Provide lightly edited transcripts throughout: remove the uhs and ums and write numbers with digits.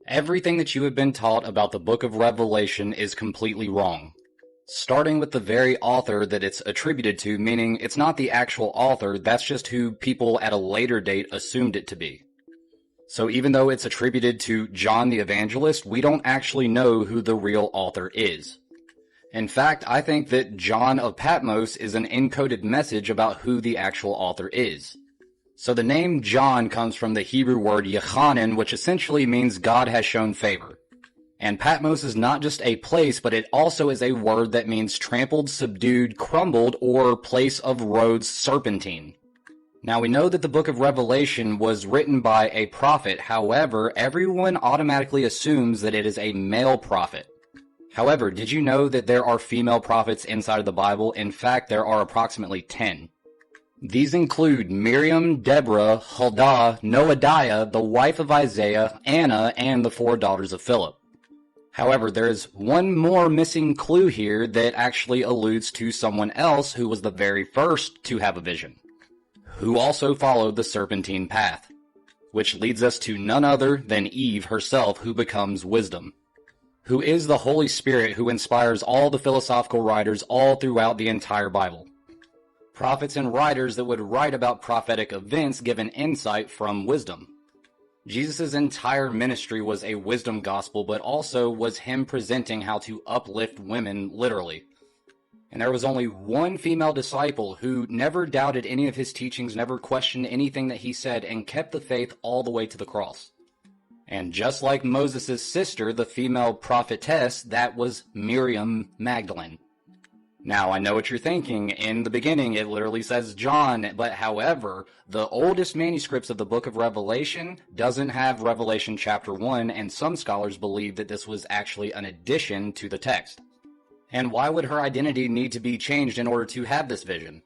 Everything that you have been taught about the book of Revelation is completely wrong. Starting with the very author that it's attributed to, meaning it's not the actual author, that's just who people at a later date assumed it to be. So even though it's attributed to John the Evangelist, we don't actually know who the real author is. In fact, I think that John of Patmos is an encoded message about who the actual author is. So the name John comes from the Hebrew word Yechanan, which essentially means God has shown favor. And Patmos is not just a place, but it also is a word that means trampled, subdued, crumbled, or place of roads serpentine. Now we know that the book of Revelation was written by a prophet, however, everyone automatically assumes that it is a male prophet. However, did you know that there are female prophets inside of the Bible? In fact, there are approximately 10. These include Miriam, Deborah, Huldah, Noadiah, the wife of Isaiah, Anna, and the 4 daughters of Philip. However, there is one more missing clue here that actually alludes to someone else who was the very first to have a vision, who also followed the serpentine path, which leads us to none other than Eve herself, who becomes wisdom, who is the Holy Spirit who inspires all the philosophical writers all throughout the entire Bible. Prophets and writers that would write about prophetic events given insight from wisdom. Jesus' entire ministry was a wisdom gospel, but also was him presenting how to uplift women, literally. And there was only one female disciple who never doubted any of his teachings, never questioned anything that he said, and kept the faith all the way to the cross. And just like Moses' sister, the female prophetess, that was Miriam Magdalene. Now, I know what you're thinking. In the beginning, it literally says John, but however, the oldest manuscripts of the book of Revelation doesn't have Revelation chapter 1, and some scholars believe that this was actually an addition to the text. And why would her identity need to be changed in order to have this vision?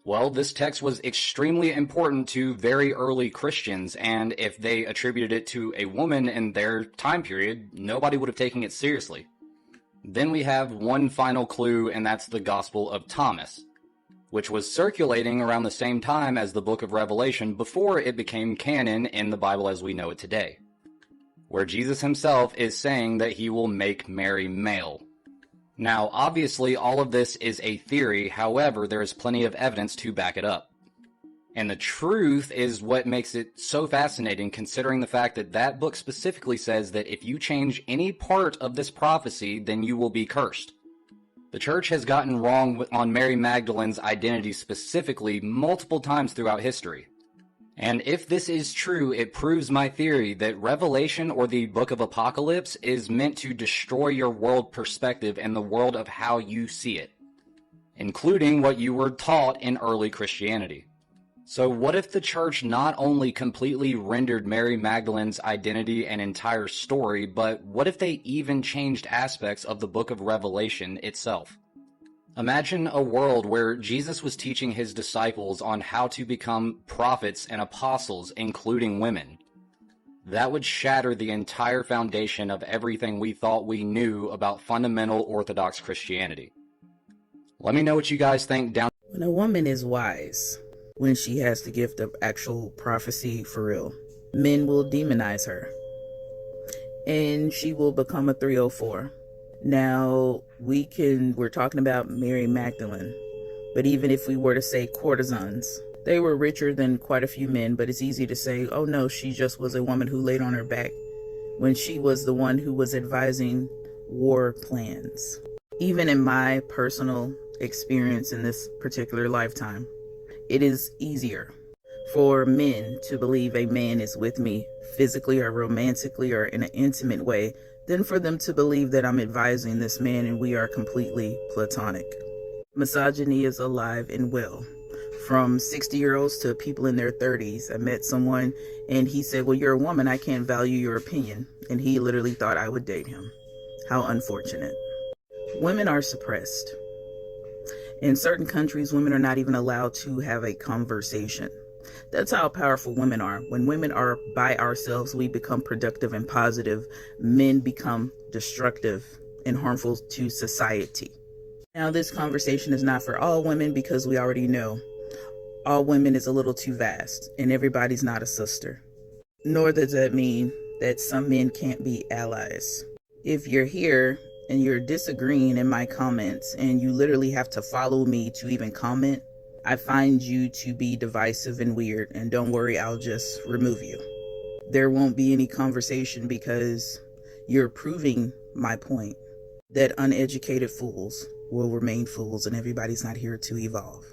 Well, this text was extremely important to very early Christians, and if they attributed it to a woman in their time period, nobody would have taken it seriously. Then we have one final clue, and that's the Gospel of Thomas, which was circulating around the same time as the book of Revelation before it became canon in the Bible as we know it today, where Jesus himself is saying that he will make Mary male. Now, obviously, all of this is a theory, however, there is plenty of evidence to back it up. And the truth is what makes it so fascinating, considering the fact that that book specifically says that if you change any part of this prophecy, then you will be cursed. The church has gotten wrong on Mary Magdalene's identity specifically multiple times throughout history. And if this is true, it proves my theory that Revelation, or the Book of Apocalypse, is meant to destroy your world perspective and the world of how you see it, including what you were taught in early Christianity. So what if the church not only completely rendered Mary Magdalene's identity and entire story, but what if they even changed aspects of the book of Revelation itself? Imagine a world where Jesus was teaching his disciples on how to become prophets and apostles, including women. That would shatter the entire foundation of everything we thought we knew about fundamental Orthodox Christianity. Let me know what you guys think down. When a woman is wise, when she has the gift of actual prophecy for real, men will demonize her, and she will become a 304. Now, we're talking about Mary Magdalene, but even if we were to say courtesans, they were richer than quite a few men, but it's easy to say, oh no, she just was a woman who laid on her back, when she was the one who was advising war plans. Even in my personal experience in this particular lifetime, it is easier for men to believe a man is with me physically or romantically or in an intimate way than for them to believe that I'm advising this man and we are completely platonic. Misogyny is alive and well. From 60-year-olds to people in their 30s. I met someone and he said, well, you're a woman, I can't value your opinion. And he literally thought I would date him. How unfortunate. Women are suppressed. In certain countries, women are not even allowed to have a conversation. That's how powerful women are. When women are by ourselves, we become productive and positive. Men become destructive and harmful to society. Now, this conversation is not for all women because we already know all women is a little too vast and everybody's not a sister. Nor does that mean that some men can't be allies. If you're here and you're disagreeing in my comments and you literally have to follow me to even comment, I find you to be divisive and weird, and don't worry, I'll just remove you. There won't be any conversation because you're proving my point that uneducated fools will remain fools and everybody's not here to evolve.